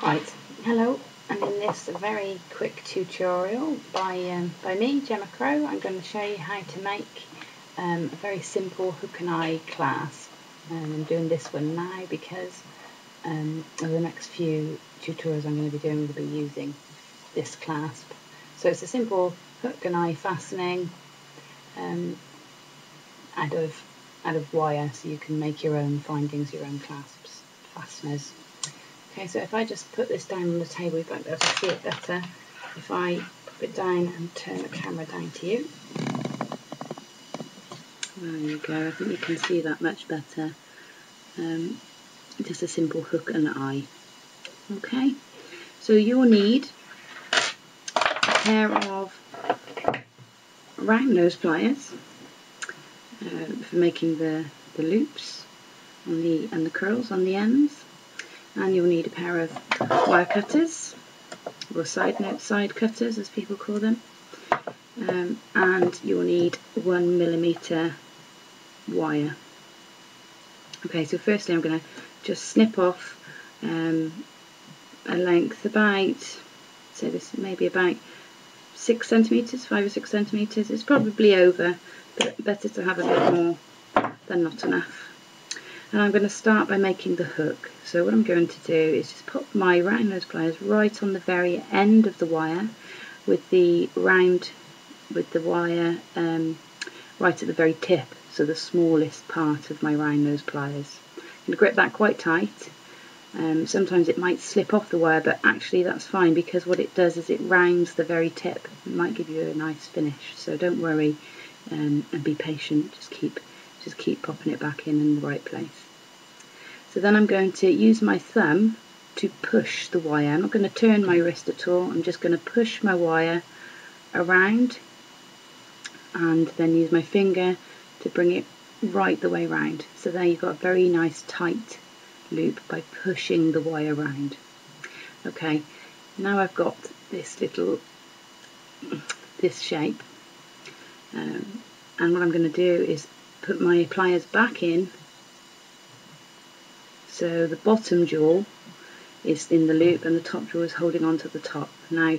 Right, hello, and in this very quick tutorial by me, Gemma, I'm going to show you how to make a very simple hook and eye clasp. I'm doing this one now because over the next few tutorials I'm going to be doing, we'll be using this clasp. So it's a simple hook and eye fastening out of wire, so you can make your own findings, your own clasps, fasteners. Okay, so if I just put this down on the table, you might be able to see it better. If I pop it down and turn the camera down to you. There you go, I think you can see that much better. Just a simple hook and eye. Okay, so you'll need a pair of round nose pliers for making the loops on and the curls on the ends. And you'll need a pair of wire cutters, or side cutters as people call them, and you'll need 1mm wire. Okay, so firstly I'm going to just snip off a length about, so this may be about 6 centimetres, 5 or 6 centimetres. It's probably over, but better to have a bit more than not enough. And I'm going to start by making the hook. So what I'm going to do is just put my round nose pliers right on the very end of the wire, with the wire right at the very tip, so the smallest part of my round nose pliers. I'm going to grip that quite tight. Sometimes it might slip off the wire, but actually that's fine, because what it does is it rounds the very tip. It might give you a nice finish, so don't worry and be patient. Just keep popping it back in the right place. So then I'm going to use my thumb to push the wire. I'm not going to turn my wrist at all. I'm just going to push my wire around and then use my finger to bring it right the way round. So there you've got a very nice tight loop by pushing the wire around. Okay, now I've got this shape, and what I'm going to do is put my pliers back in, so the bottom jewel is in the loop and the top jewel is holding on to the top. Now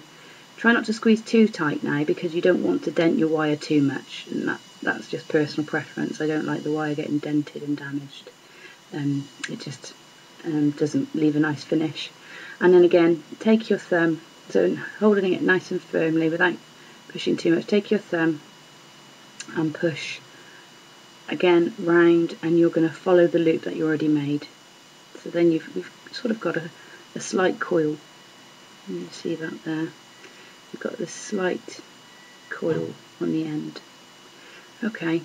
try not to squeeze too tight now, because you don't want to dent your wire too much, and that's just personal preference. I don't like the wire getting dented and damaged. It just doesn't leave a nice finish. And then again, take your thumb, so holding it nice and firmly without pushing too much, take your thumb and push again round, and you're going to follow the loop that you already made. So then we've sort of got a slight coil. You see that there? You've got this slight coil on the end. Okay,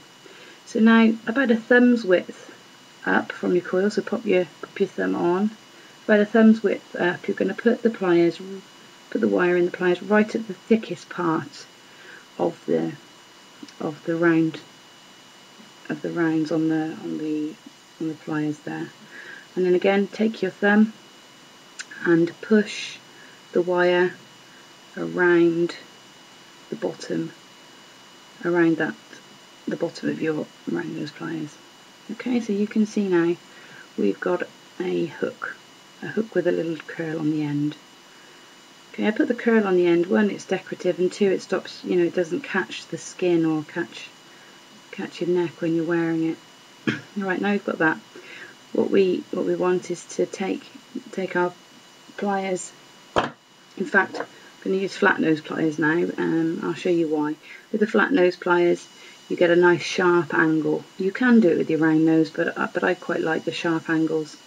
so now about a thumb's width up from your coil, so pop your thumb on. About a thumb's width up, you're going to put the wire in the pliers right at the thickest part of the rounds on the pliers there. And then again, take your thumb and push the wire around the bottom, the bottom of your round nose pliers. Okay, so you can see now we've got a hook with a little curl on the end. Okay, I put the curl on the end. One, it's decorative, and two, it stops, it doesn't catch the skin or catch your neck when you're wearing it. Alright, now we've got that. What we want is to take our pliers. In fact, I'm going to use flat nose pliers now. I'll show you why. With the flat nose pliers, you get a nice sharp angle. You can do it with your round nose, but I quite like the sharp angles.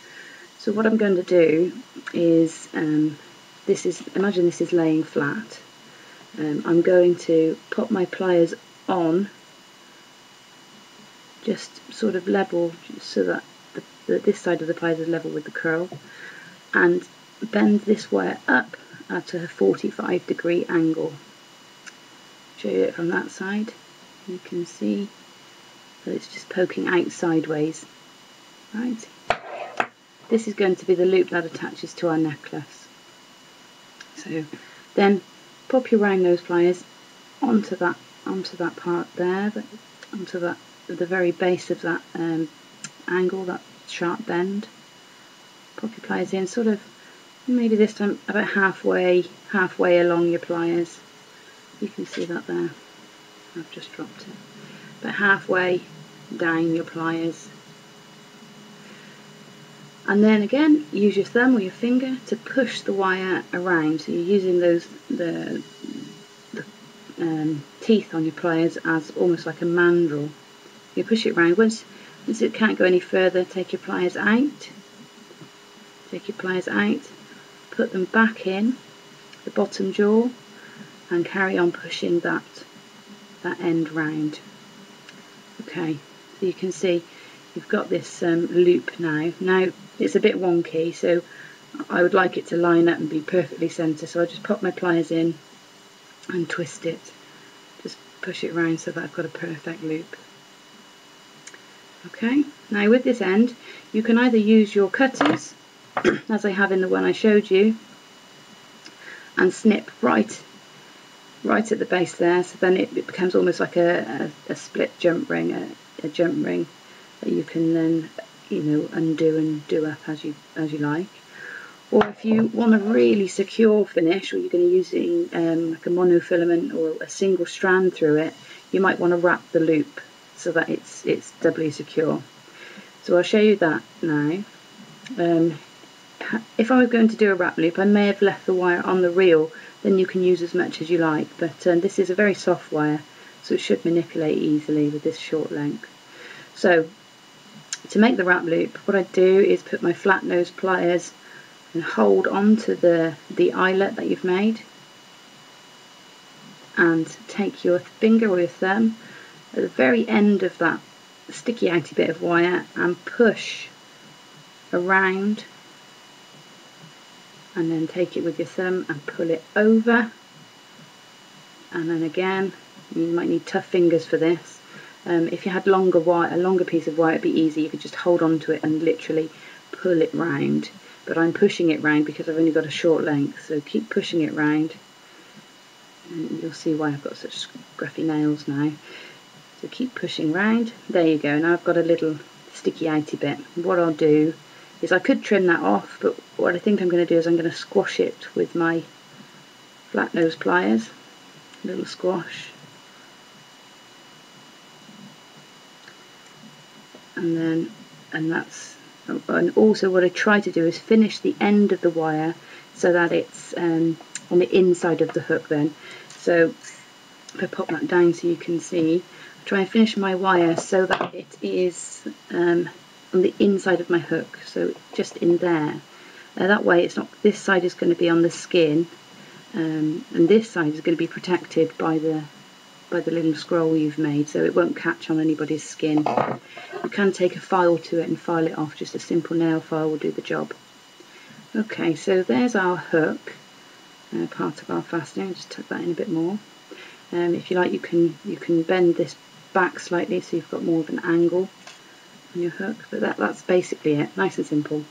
So what I'm going to do is, imagine this is laying flat. I'm going to pop my pliers on, just sort of level, so that this side of the pliers is level with the curl, and bend this wire up at a 45-degree angle. Show you it from that side. You can see that it's just poking out sideways. Right. This is going to be the loop that attaches to our necklace. So then pop your round nose pliers onto that part there, onto the very base of that angle, that sharp bend. Pop your pliers in, sort of Maybe this time about halfway along your pliers. You can see that there. I've just dropped it. About halfway down your pliers. And then again, use your thumb or your finger to push the wire around. So you're using the teeth on your pliers as almost like a mandrel. You push it around. Once it can't go any further, take your pliers out. Take your pliers out, put them back in the bottom jaw, and carry on pushing that end round. Okay, so you can see you've got this loop now. Now it's a bit wonky, so I would like it to line up and be perfectly centre. So I just pop my pliers in and twist it. Just push it around so that I've got a perfect loop. Okay, now with this end, you can either use your cutters, as I have in the one I showed you, and snip right at the base there, so then it becomes almost like a split jump ring, a jump ring that you can then, you know, undo and do up as you like. Or if you want a really secure finish, or you're going to use like a monofilament or a single strand through it, you might want to wrap the loop so that it's doubly secure. So I'll show you that now. If I were going to do a wrap loop, I may have left the wire on the reel, then you can use as much as you like, but this is a very soft wire, so it should manipulate easily with this short length. So to make the wrap loop, what I do is put my flat nose pliers and hold onto the eyelet that you've made, and take your finger or your thumb at the very end of that sticky outy bit of wire and push around, and then take it with your thumb and pull it over, and then again, you might need tough fingers for this. If you had longer wire, a longer piece of wire, it'd be easy. You could just hold on to it and literally pull it round, but I'm pushing it round because I've only got a short length, so keep pushing it round, and you'll see why I've got such scruffy nails now. So keep pushing round. There you go. Now I've got a little sticky outy bit. What I'll do is, I could trim that off, but what I think I'm going to do is I'm going to squash it with my flat nose pliers. A little squash. And also what I try to do is finish the end of the wire so that it's on the inside of the hook then. So if I pop that down so you can see, I try and finish my wire so that it is on the inside of my hook, so just in there. That way it's not, this side is going to be on the skin, and this side is going to be protected by the little scroll you've made, so it won't catch on anybody's skin. You can take a file to it and file it off. Just a simple nail file will do the job. Okay, so there's our hook, part of our fastening. I'll just tuck that in a bit more. If you like, you can bend this back slightly so you've got more of an angle on your hook, but that's basically it. Nice and simple.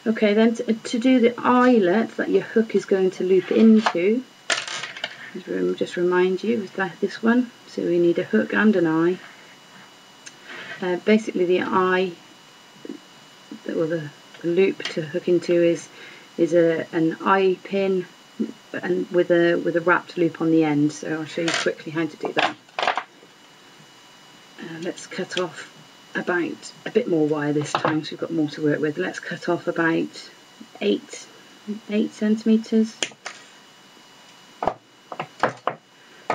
Okay, then to do the eyelet that your hook is going to loop into, just remind you of this one. So we need a hook and an eye. Basically, the eye, or the loop to hook into is an eye pin, and with a wrapped loop on the end. So I'll show you quickly how to do that. Let's cut off about a bit more wire this time, so we've got more to work with. Let's cut off about 8 centimeters.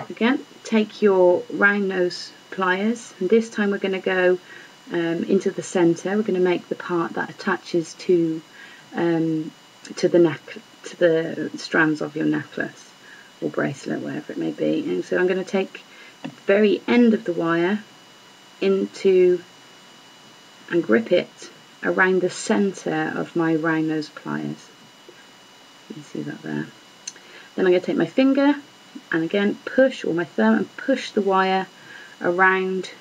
Again, take your round nose pliers, and this time we're going to go into the centre. We're going to make the part that attaches to the strands of your necklace or bracelet, whatever it may be. And so I'm going to take the very end of the wire into and grip it around the centre of my round nose pliers. You can see that there. Then I'm going to take my finger and again push, or my thumb, and push the wire around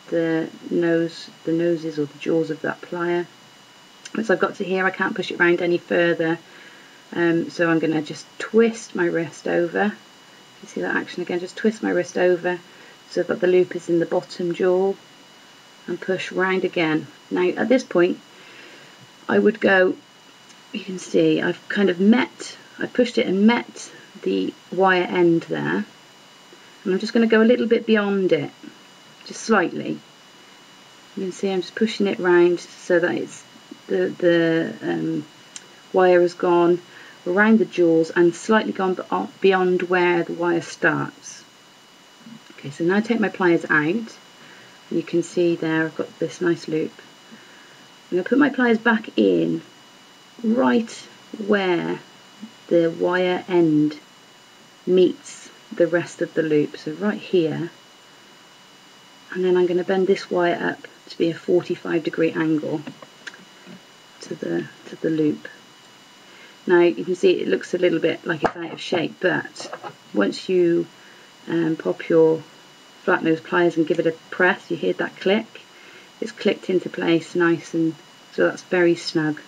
the noses or the jaws of that plier. Once I've got to here, I can't push it around any further, so I'm going to just twist my wrist over. You see that action again? Just twist my wrist over so that the loop is in the bottom jaw, and push round again. Now at this point I would go you can see I've kind of I pushed it and met the wire end there, and I'm just going to go a little bit beyond it, just slightly. You can see I'm just pushing it round so that it's the wire has gone around the jewels and slightly gone beyond where the wire starts. Okay, so now I take my pliers out. You can see there I've got this nice loop. I'm going to put my pliers back in right where the wire end meets the rest of the loop, so right here, and then I'm going to bend this wire up to be a 45-degree angle to the loop. Now you can see it looks a little bit like it's out of shape, but once you pop your flat nose pliers and give it a press, you hear that click. It's clicked into place nice, and so that's very snug.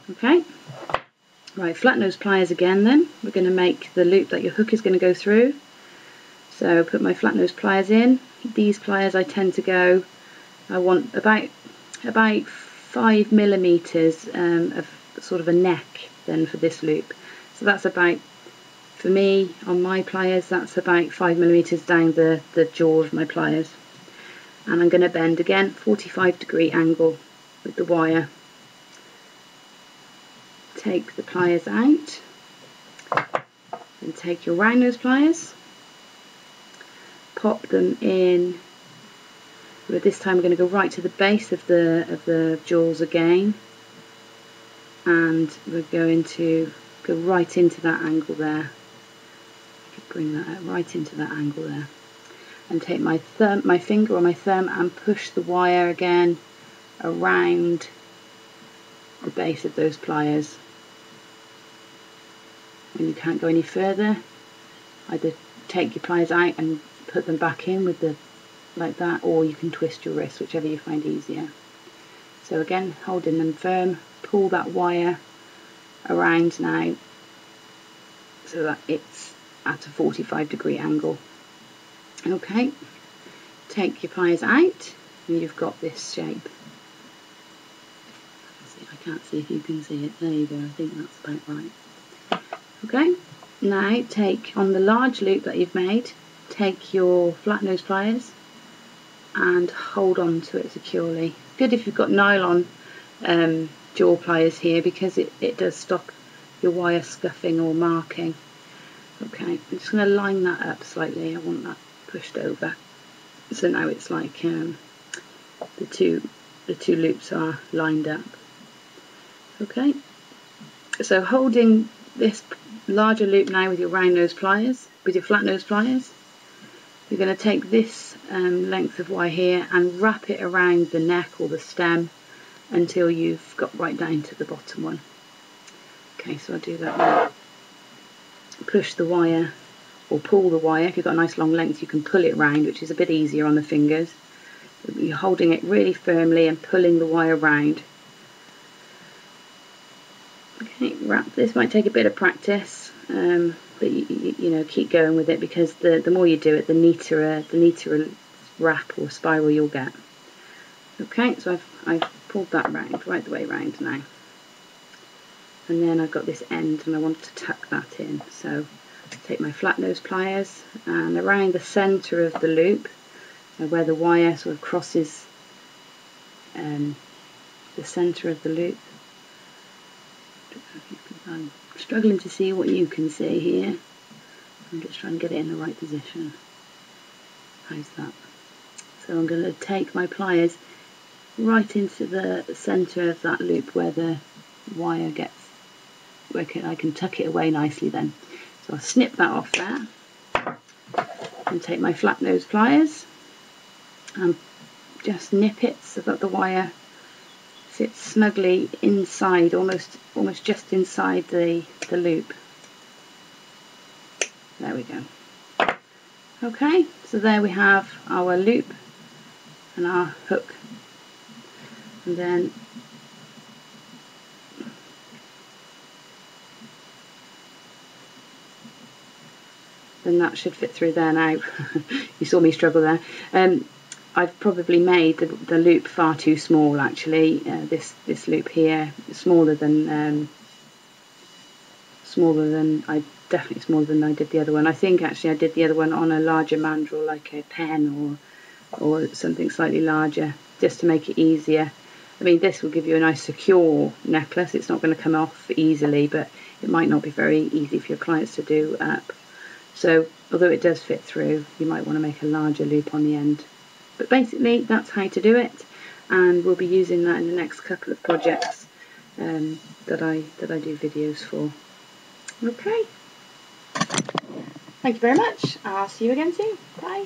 Okay, right, flat nose pliers again then. We're going to make the loop that your hook is going to go through. So put my flat nose pliers in. These pliers I tend to go, I want about 5 millimeters of sort of a neck then for this loop. So that's about, for me on my pliers, that's about 5 millimeters down the jaw of my pliers. And I'm going to bend again 45-degree angle with the wire. Take the pliers out and take your round nose pliers, pop them in, but this time we're going to go right to the base of the jewels again, and we're going to go right into that angle there. I could bring that out right into that angle there, and take my finger or my thumb and push the wire again around the base of those pliers. When you can't go any further, either take your pliers out and put them back in with the like that, or you can twist your wrist, whichever you find easier. So again, holding them firm, pull that wire around now so that it's at a 45-degree angle. Okay, take your pliers out and you've got this shape. I can't see if you can see it. There you go, I think that's about right. Okay, now take on the large loop that you've made, take your flat nose pliers and hold on to it securely. Good if you've got nylon jaw pliers here, because it does stop your wire scuffing or marking. Okay, I'm just going to line that up slightly. I want that pushed over. So now it's like the two loops are lined up. Okay, so holding this larger loop now with your round nose pliers, with your flat nose pliers, you're going to take this length of wire here and wrap it around the neck or the stem until you've got right down to the bottom one. Okay, so I'll do that now. Push the wire or pull the wire. If you've got a nice long length, you can pull it round, which is a bit easier on the fingers. You're holding it really firmly and pulling the wire round. Okay, wrap. This might take a bit of practice, but you know, keep going with it, because the more you do it, the neater a wrap or spiral you'll get. Okay, so I've pulled that round, right the way round now, and then I've got this end and I want to tuck that in. So take my flat nose pliers and around the centre of the loop, where the wire sort of crosses the centre of the loop. I'm struggling to see what you can see here. I'm just trying to get it in the right position. How's that? So I'm going to take my pliers right into the centre of that loop where the wire gets, where I can tuck it away nicely then. So I'll snip that off there and take my flat nose pliers and just nip it so that the wire sits snugly inside, almost just inside the loop. There we go. Okay, so there we have our loop and our hook, and then that should fit through there now. You saw me struggle there. I've probably made the loop far too small actually. This loop here is smaller than definitely smaller than I did the other one. I think actually I did the other one on a larger mandrel, like a pen or something slightly larger, just to make it easier. I mean, this will give you a nice secure necklace. It's not going to come off easily, but it might not be very easy for your clients to do up. So although it does fit through, you might want to make a larger loop on the end. But basically that's how to do it, and we'll be using that in the next couple of projects that I do videos for. Okay, thank you very much. I'll see you again soon. Bye.